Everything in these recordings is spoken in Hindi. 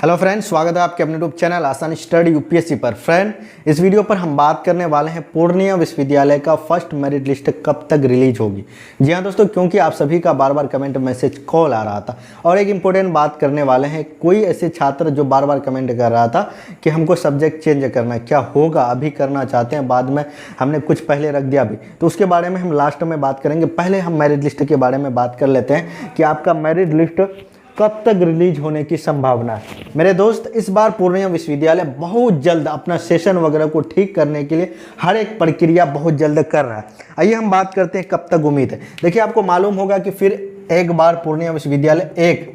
हेलो फ्रेंड्स, स्वागत है आपके अपने यूट्यूब चैनल आसान स्टडी यूपीएससी पर। फ्रेंड, इस वीडियो पर हम बात करने वाले हैं पूर्णिया विश्वविद्यालय का फर्स्ट मेरिट लिस्ट कब तक रिलीज होगी। जी हाँ दोस्तों, क्योंकि आप सभी का बार बार कमेंट मैसेज कॉल आ रहा था और एक इंपॉर्टेंट बात करने वाले हैं। कोई ऐसे छात्र जो बार बार कमेंट कर रहा था कि हमको सब्जेक्ट चेंज करना है, क्या होगा, अभी करना चाहते हैं, बाद में हमने कुछ पहले रख दिया अभी, तो उसके बारे में हम लास्ट में बात करेंगे। पहले हम मेरिट लिस्ट के बारे में बात कर लेते हैं कि आपका मेरिट लिस्ट कब तक रिलीज होने की संभावना है। मेरे दोस्त, इस बार पूर्णिया विश्वविद्यालय बहुत जल्द अपना सेशन वगैरह को ठीक करने के लिए हर एक प्रक्रिया बहुत जल्द कर रहा है। आइए हम बात करते हैं कब तक उम्मीद है। देखिए, आपको मालूम होगा कि फिर एक बार पूर्णिया विश्वविद्यालय 1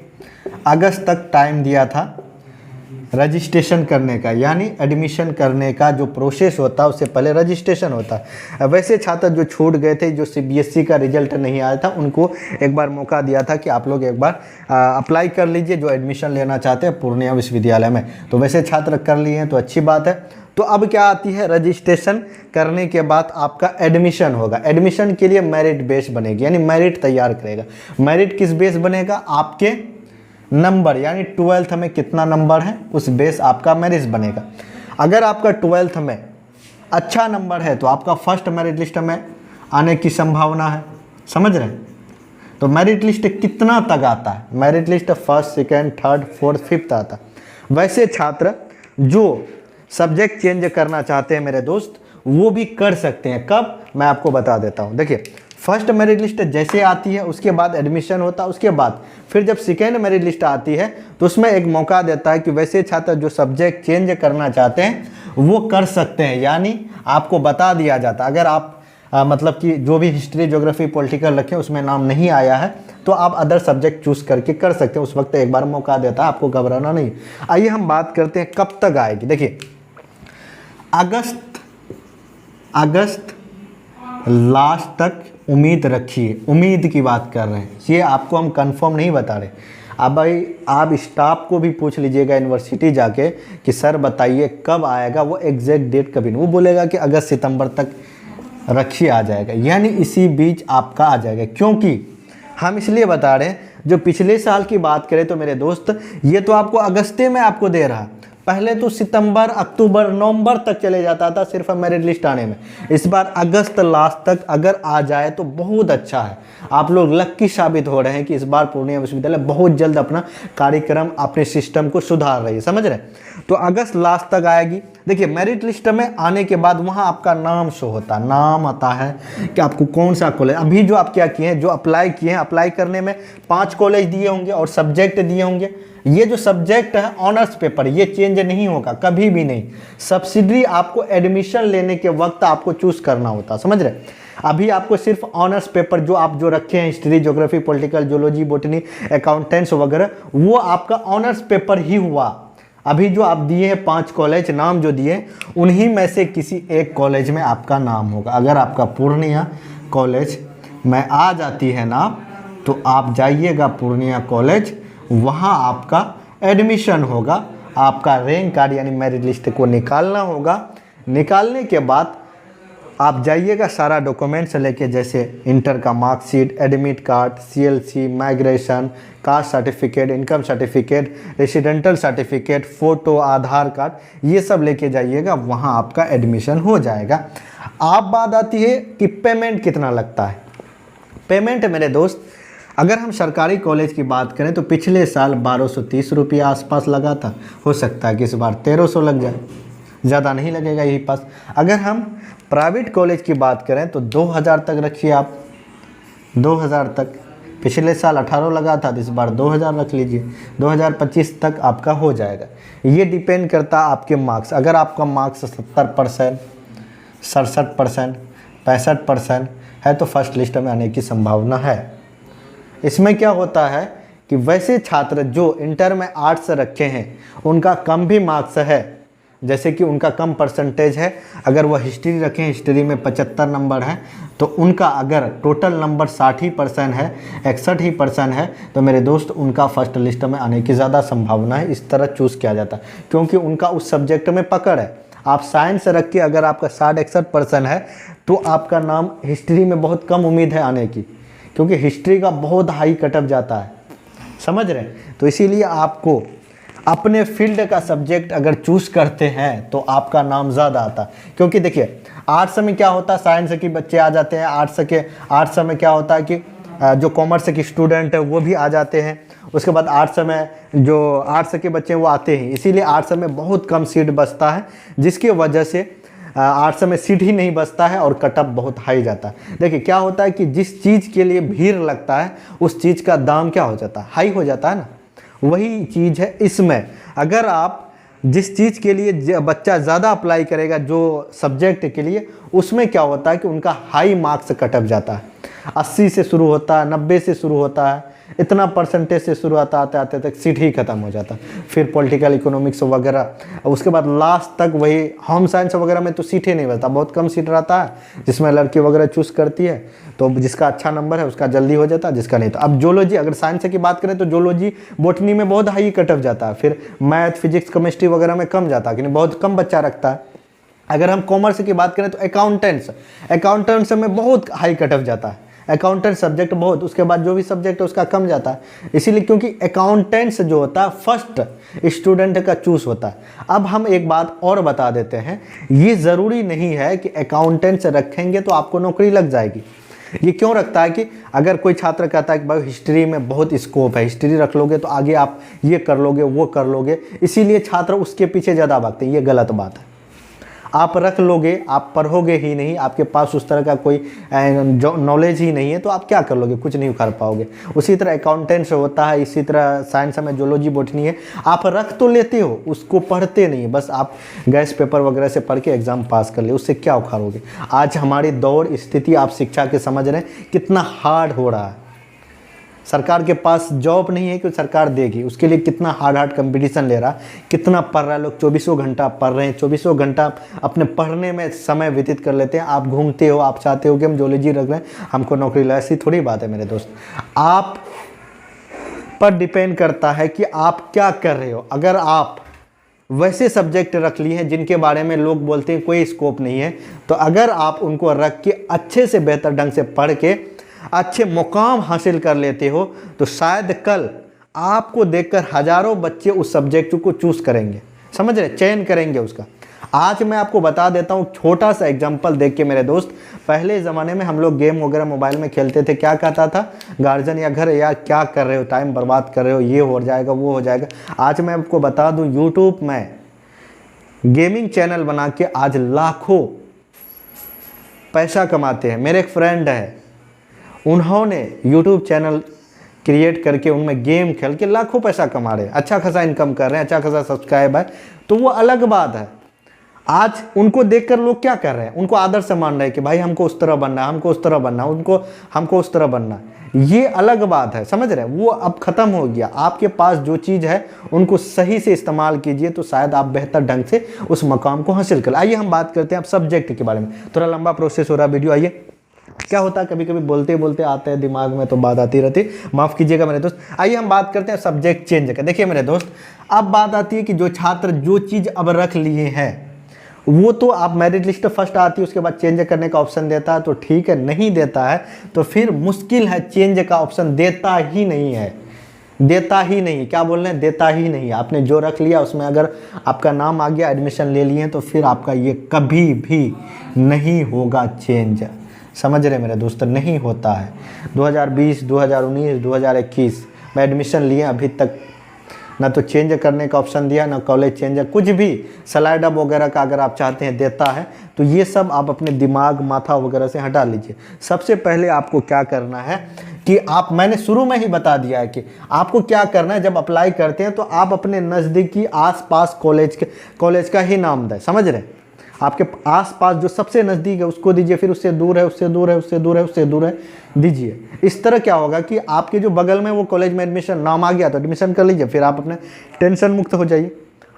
अगस्त तक टाइम दिया था रजिस्ट्रेशन करने का, यानी एडमिशन करने का जो प्रोसेस होता है उससे पहले रजिस्ट्रेशन होता है। वैसे छात्र जो छूट गए थे, जो सीबीएसई का रिजल्ट नहीं आया था, उनको एक बार मौका दिया था कि आप लोग एक बार अप्लाई कर लीजिए जो एडमिशन लेना चाहते हैं पूर्णिया विश्वविद्यालय में। तो वैसे छात्र कर लिए हैं तो अच्छी बात है। तो अब क्या आती है, रजिस्ट्रेशन करने के बाद आपका एडमिशन होगा। एडमिशन के लिए मेरिट बेस बनेगी, यानी मेरिट तैयार करेगा। मेरिट किस बेस बनेगा? आपके नंबर, यानी 12th में कितना नंबर है उस बेस आपका मेरिट बनेगा। अगर आपका 12th में अच्छा नंबर है तो आपका फर्स्ट मेरिट लिस्ट में आने की संभावना है। समझ रहे हैं? तो मेरिट लिस्ट कितना तक आता है? Merit list first, second, third, fourth, fifth आता है। वैसे छात्र जो सब्जेक्ट चेंज करना चाहते हैं मेरे दोस्त, वो भी कर सकते हैं। कब? मैं आपको बता देता हूँ। देखिए, फर्स्ट मेरिट लिस्ट जैसे आती है उसके बाद एडमिशन होता है, उसके बाद फिर जब सेकेंड मेरिट लिस्ट आती है तो उसमें एक मौका देता है कि वैसे छात्र जो सब्जेक्ट चेंज करना चाहते हैं वो कर सकते हैं। यानी आपको बता दिया जाता है, अगर आप मतलब कि जो भी हिस्ट्री, ज्योग्राफी, पॉलिटिकल रखें उसमें नाम नहीं आया है तो आप अदर सब्जेक्ट चूज करके कर सकते हैं। उस वक्त एक बार मौका देता है, आपको घबराना नहीं। आइए हम बात करते हैं कब तक आएगी। देखिए, अगस्त लास्ट तक उम्मीद रखिए। उम्मीद की बात कर रहे हैं, ये आपको हम कंफर्म नहीं बता रहे। अब भाई आप स्टाफ को भी पूछ लीजिएगा यूनिवर्सिटी जाके कि सर बताइए कब आएगा, वो एग्जैक्ट डेट कभी नहीं। वो बोलेगा कि अगस्त सितंबर तक रखिए, आ जाएगा, यानी इसी बीच आपका आ जाएगा। क्योंकि हम इसलिए बता रहे हैं, जो पिछले साल की बात करें तो मेरे दोस्त, ये तो आपको अगस्ते में आपको दे रहा है। पहले तो सितंबर, अक्टूबर, नवंबर तक चले जाता था सिर्फ मेरिट लिस्ट आने में। इस बार अगस्त लास्ट तक अगर आ जाए तो बहुत अच्छा है। आप लोग लक्की साबित हो रहे हैं कि इस बार पूर्णिया विश्वविद्यालय बहुत जल्द अपना कार्यक्रम, अपने सिस्टम को सुधार रही है। समझ रहे हैं? तो अगस्त लास्ट तक आएगी। देखिए, मेरिट लिस्ट में आने के बाद वहाँ आपका नाम शो होता है, नाम आता है कि आपको कौन सा कॉलेज। अभी जो आप क्या किए हैं, जो अप्लाई किए हैं, अप्लाई करने में 5 कॉलेज दिए होंगे और सब्जेक्ट दिए होंगे। ये जो सब्जेक्ट है ऑनर्स पेपर, ये चेंज नहीं होगा कभी भी नहीं। सब्सिडरी आपको एडमिशन लेने के वक्त आपको चूज करना होता। समझ रहे? अभी आपको सिर्फ ऑनर्स पेपर जो आप जो रखे हैं, history, geography, political, geology, botany, accountants वगैरह, वो आपका ऑनर्स पेपर ही हुआ। अभी जो आप दिए हैं 5 कॉलेज नाम जो दिए, उन्हीं में से किसी एक कॉलेज में आपका नाम होगा। अगर आपका पूर्णिया कॉलेज में आ जाती है नाम तो आप जाइएगा पूर्णिया कॉलेज, वहाँ आपका एडमिशन होगा। आपका रैंक कार्ड यानी मेरिट लिस्ट को निकालना होगा। निकालने के बाद आप जाइएगा सारा डॉक्यूमेंट्स लेके, जैसे इंटर का marksheet, admit card, CLC, migration, caste certificate, income certificate, residential certificate, photo, Aadhaar card, ये सब लेके जाइएगा, वहाँ आपका एडमिशन हो जाएगा। अब बात आती है कि पेमेंट कितना लगता है। पेमेंट मेरे दोस्त, अगर हम सरकारी कॉलेज की बात करें तो पिछले साल 1230 रुपये आसपास लगा था। हो सकता है कि इस बार 1300 लग जाए, ज़्यादा नहीं लगेगा यही पास। अगर हम प्राइवेट कॉलेज की बात करें तो 2000 तक रखिए आप, 2000 तक। पिछले साल 1800 लगा था तो इस बार 2000 रख लीजिए, 2025 तक आपका हो जाएगा। ये डिपेंड करता है आपके मार्क्स। अगर आपका मार्क्स 70%, 67%, 65% है तो फर्स्ट लिस्ट में आने की संभावना है। इसमें क्या होता है कि वैसे छात्र जो इंटर में आर्ट्स रखे हैं उनका कम भी मार्क्स है, जैसे कि उनका कम परसेंटेज है। अगर वह हिस्ट्री रखें, हिस्ट्री में 75 नंबर है, तो उनका अगर टोटल नंबर 60% है, 61% है, तो मेरे दोस्त उनका फर्स्ट लिस्ट में आने की ज़्यादा संभावना है। इस तरह चूज़ किया जाता है क्योंकि उनका उस सब्जेक्ट में पकड़ है। आप साइंस रख के अगर आपका 60-61% है तो आपका नाम हिस्ट्री में बहुत कम उम्मीद है आने की, क्योंकि हिस्ट्री का बहुत हाई कटअप जाता है। समझ रहे हैं? तो इसीलिए आपको अपने फील्ड का सब्जेक्ट अगर चूज करते हैं तो आपका नाम ज़्यादा आता है। क्योंकि देखिए आर्ट्स में क्या होता है, साइंस के बच्चे आ जाते हैं, आर्ट्स में क्या होता है कि जो कॉमर्स के स्टूडेंट है वो भी आ जाते हैं। उसके बाद आर्ट्स में जो आर्ट्स के बच्चे हैं वो आते हैं, इसीलिए आर्ट्स में बहुत कम सीट बचता है, जिसकी वजह से आर्ट्स में सीट ही नहीं बचता है और कटअप बहुत हाई जाता है। देखिए क्या होता है कि जिस चीज़ के लिए भीड़ लगता है उस चीज़ का दाम क्या हो जाता है, हाई हो जाता है ना। वही चीज़ है इसमें, अगर आप जिस चीज़ के लिए बच्चा ज़्यादा अप्लाई करेगा जो सब्जेक्ट के लिए, उसमें क्या होता है कि उनका हाई मार्क्स कटअप जाता है। 80 से शुरू होता है, 90 से शुरू होता है, इतना परसेंटेज से शुरू आते आते तक सीट ही खत्म हो जाता है। फिर पॉलिटिकल इकोनॉमिक्स वगैरह, उसके बाद लास्ट तक वही होम साइंस वगैरह में तो सीट ही नहीं बचता, बहुत कम सीट रहता है जिसमें लड़की वगैरह चूज़ करती है। तो जिसका अच्छा नंबर है उसका जल्दी हो जाता है, जिसका नहीं। तो अब जोलॉजी, अगर साइंस की बात करें तो जोलॉजी बॉटनी में बहुत हाई कटअप जाता है, फिर मैथ फिजिक्स केमिस्ट्री वगैरह में कम जाता है, क्योंकि बहुत कम बच्चा रखता है। अगर हम कॉमर्स की बात करें तो अकाउंटेंट्स में बहुत हाई कटअप जाता है, अकाउंटेंट सब्जेक्ट बहुत, उसके बाद जो भी सब्जेक्ट है उसका कम जाता है। इसीलिए क्योंकि अकाउंटेंट्स जो होता है फर्स्ट स्टूडेंट का चूज होता है। अब हम एक बात और बता देते हैं, ये ज़रूरी नहीं है कि अकाउंटेंट्स रखेंगे तो आपको नौकरी लग जाएगी। ये क्यों रखता है कि अगर कोई छात्र कहता है कि भाई हिस्ट्री में बहुत स्कोप है, हिस्ट्री रख लोगे तो आगे आप ये कर लोगे वो कर लोगे, इसीलिए छात्र उसके पीछे ज़्यादा भागते हैं। ये गलत बात है। आप रख लोगे, आप पढ़ोगे ही नहीं, आपके पास उस तरह का कोई नॉलेज ही नहीं है, तो आप क्या कर लोगे, कुछ नहीं कर पाओगे। उसी तरह अकाउंटेंट्स होता है, इसी तरह साइंस में जोलॉजी बॉटनी है, आप रख तो लेते हो, उसको पढ़ते नहीं, बस आप गैस पेपर वगैरह से पढ़ के एग्ज़ाम पास कर ले, उससे क्या उखाड़ोगे। आज हमारी दौड़ स्थिति आप शिक्षा के समझ रहे हैं कितना हार्ड हो रहा है। सरकार के पास जॉब नहीं है कि सरकार देगी, उसके लिए कितना हार्ड कंपटीशन ले रहा है, कितना पढ़ रहा है। लोग 24 घंटा पढ़ रहे हैं, 24 घंटा अपने पढ़ने में समय व्यतीत कर लेते हैं। आप घूमते हो, आप चाहते हो कि हम जोलॉजी रख रहे हैं हमको नौकरी लगे, ऐसी थोड़ी बात है मेरे दोस्त। आप पर डिपेंड करता है कि आप क्या कर रहे हो। अगर आप वैसे सब्जेक्ट रख लिए हैं जिनके बारे में लोग बोलते हैं कोई स्कोप नहीं है, तो अगर आप उनको रख के अच्छे से बेहतर ढंग से पढ़ के अच्छे मुकाम हासिल कर लेते हो, तो शायद कल आपको देखकर हजारों बच्चे उस सब्जेक्ट को चूज करेंगे, समझ रहे, चयन करेंगे उसका। आज मैं आपको बता देता हूँ छोटा सा एग्जांपल देख के मेरे दोस्त। पहले ज़माने में हम लोग गेम वगैरह मोबाइल में खेलते थे, क्या कहता था गार्जियन या घर, यार क्या कर रहे हो, टाइम बर्बाद कर रहे हो, ये हो जाएगा वो हो जाएगा। आज मैं आपको बता दूँ यूट्यूब में गेमिंग चैनल बना के आज लाखों पैसा कमाते हैं। मेरे एक फ्रेंड है, उन्होंने YouTube चैनल क्रिएट करके उनमें गेम खेल के लाखों पैसा कमा रहे हैं, अच्छा खासा इनकम कर रहे हैं, अच्छा खासा सब्सक्राइब है, तो वो अलग बात है। आज उनको देखकर लोग क्या कर रहे हैं, उनको आदर्श मान रहे हैं कि भाई हमको उस तरह बनना है, हमको उस तरह बनना है, हमको उस तरह बनना है। ये अलग बात है, समझ रहे हैं, वो अब ख़त्म हो गया। आपके पास जो चीज़ है उनको सही से इस्तेमाल कीजिए, तो शायद आप बेहतर ढंग से उस मकाम को हासिल कर। आइए हम बात करते हैं अब सब्जेक्ट के बारे में। थोड़ा लंबा प्रोसेस हो रहा वीडियो। आइए, क्या होता है कभी कभी बोलते बोलते आते हैं दिमाग में तो बात आती रहती, माफ़ कीजिएगा मेरे दोस्त। आइए हम बात करते हैं सब्जेक्ट चेंज का। देखिए मेरे दोस्त, अब बात आती है कि जो छात्र जो चीज़ अब रख लिए हैं वो तो आप मेरिट लिस्ट फर्स्ट आती है, उसके बाद चेंज करने का ऑप्शन देता है तो ठीक है, नहीं देता है तो फिर मुश्किल है, चेंज का ऑप्शन देता ही नहीं है, देता ही नहीं। क्या बोल रहे हैं, देता ही नहीं। आपने जो रख लिया उसमें अगर आपका नाम आ गया, एडमिशन ले लिए तो फिर आपका ये कभी भी नहीं होगा चेंज, समझ रहे मेरे दोस्त, नहीं होता है। 2020, 2019, 2021 में एडमिशन लिए, अभी तक ना तो चेंज करने का ऑप्शन दिया, ना कॉलेज चेंज, कुछ भी स्लाइड अप वगैरह का अगर आप चाहते हैं देता है, तो ये सब आप अपने दिमाग माथा वगैरह से हटा लीजिए। सबसे पहले आपको क्या करना है कि मैंने शुरू में ही बता दिया है कि आपको क्या करना है। जब अप्लाई करते हैं तो आप अपने नज़दीकी आसपास कॉलेज का ही नाम दें, समझ रहे, आपके आसपास जो सबसे नज़दीक है उसको दीजिए, फिर उससे दूर है, उससे दूर है, उससे दूर है, उससे दूर है दीजिए। इस तरह क्या होगा कि आपके जो बगल में वो कॉलेज में एडमिशन नाम आ गया तो एडमिशन कर लीजिए, फिर आप अपने टेंशन मुक्त हो जाइए।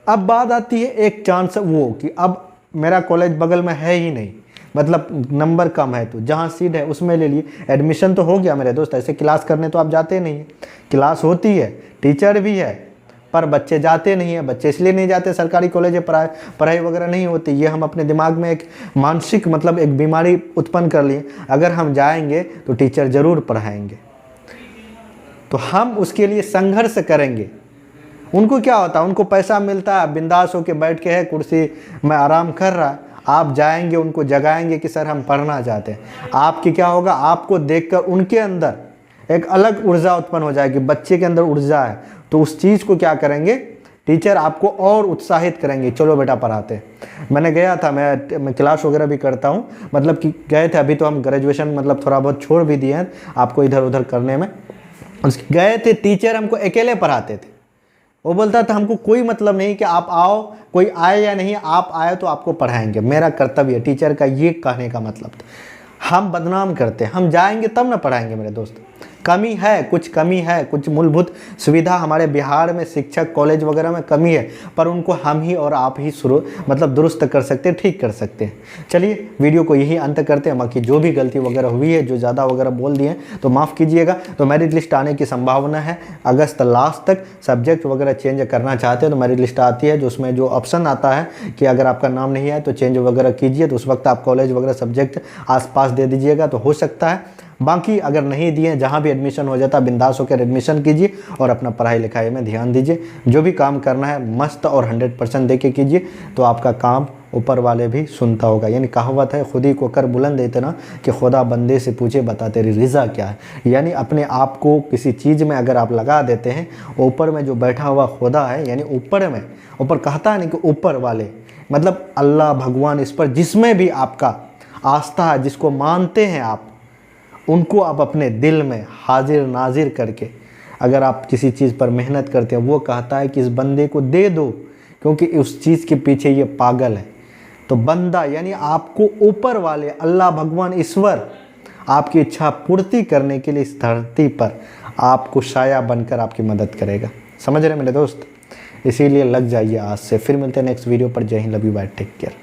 अब बात आती है एक चांस वो कि अब मेरा कॉलेज बगल में है ही नहीं, मतलब नंबर कम है, तो जहाँ सीट है उसमें ले लिए। एडमिशन तो हो गया मेरे दोस्त, ऐसे क्लास करने तो आप जाते नहीं हैं, क्लास होती है, टीचर भी है, पर बच्चे जाते नहीं हैं। बच्चे इसलिए नहीं जाते, सरकारी कॉलेज में पढ़ाई वगैरह नहीं होती। ये हम अपने दिमाग में एक मानसिक मतलब एक बीमारी उत्पन्न कर लिए, अगर हम जाएंगे तो टीचर ज़रूर पढ़ाएंगे, तो हम उसके लिए संघर्ष करेंगे। उनको क्या होता है, उनको पैसा मिलता है, बिंदास होके बैठ के है कुर्सी में आराम कर रहा है। आप जाएंगे उनको जगाएंगे कि सर हम पढ़ना चाहते हैं, आपकी क्या होगा, आपको देखकर उनके अंदर एक अलग ऊर्जा उत्पन्न हो जाएगी। बच्चे के अंदर ऊर्जा है तो उस चीज़ को क्या करेंगे, टीचर आपको और उत्साहित करेंगे, चलो बेटा पढ़ाते। मैंने गया था, मैं क्लास वगैरह भी करता हूँ, मतलब कि गए थे, अभी तो हम ग्रेजुएशन मतलब थोड़ा बहुत छोड़ भी दिए हैं आपको इधर उधर करने में। गए थे, टीचर हमको अकेले पढ़ाते थे। वो बोलता था हमको कोई मतलब नहीं कि आप आओ, कोई आए या नहीं, आप आए तो आपको पढ़ाएंगे, मेरा कर्तव्य है। टीचर का ये कहने का मतलब था। हम बदनाम करते हैं, हम जाएंगे तब ना पढ़ाएंगे मेरे दोस्त। कमी है, कुछ मूलभूत सुविधा हमारे बिहार में शिक्षक कॉलेज वगैरह में कमी है, पर उनको हम ही और आप ही मतलब दुरुस्त कर सकते हैं, ठीक कर सकते हैं। चलिए वीडियो को यही अंत करते हैं। बाकी जो भी गलती वगैरह हुई है, जो ज़्यादा वगैरह बोल दिए तो माफ़ कीजिएगा। तो मेरिट लिस्ट आने की संभावना है अगस्त लास्ट तक। सब्जेक्ट वगैरह चेंज करना चाहते हैं तो मेरिट लिस्ट आती है, जो उसमें जो ऑप्शन आता है कि अगर आपका नाम नहीं आए तो चेंज वगैरह कीजिए, तो उस वक्त आप कॉलेज वगैरह सब्जेक्ट आसपास दे दीजिएगा तो हो सकता है। बाकी अगर नहीं दिए, जहाँ भी एडमिशन हो जाता बिंदास होकर एडमिशन कीजिए और अपना पढ़ाई लिखाई में ध्यान दीजिए। जो भी काम करना है मस्त और 100% दे के कीजिए, तो आपका काम ऊपर वाले भी सुनता होगा। यानी कहावत है, खुद ही को कर बुलंद इतना कि खुदा बंदे से पूछे बता तेरी रिज़ा क्या है। यानी अपने आप को किसी चीज़ में अगर आप लगा देते हैं, ऊपर में जो बैठा हुआ खुदा है, यानी ऊपर कहता है नहीं कि ऊपर वाले मतलब अल्लाह भगवान, इस पर जिसमें भी आपका आस्था है, जिसको मानते हैं आप, उनको आप अपने दिल में हाजिर नाजिर करके अगर आप किसी चीज़ पर मेहनत करते हैं, वो कहता है कि इस बंदे को दे दो, क्योंकि उस चीज़ के पीछे ये पागल है। तो बंदा यानी आपको ऊपर वाले अल्लाह भगवान ईश्वर आपकी इच्छा पूर्ति करने के लिए इस धरती पर आपको साया बनकर आपकी मदद करेगा। समझ रहे मेरे दोस्त? इसीलिए लग जाइए आज से। फिर मिलते हैं नेक्स्ट वीडियो पर। Jai Hind, love you, bye, take care.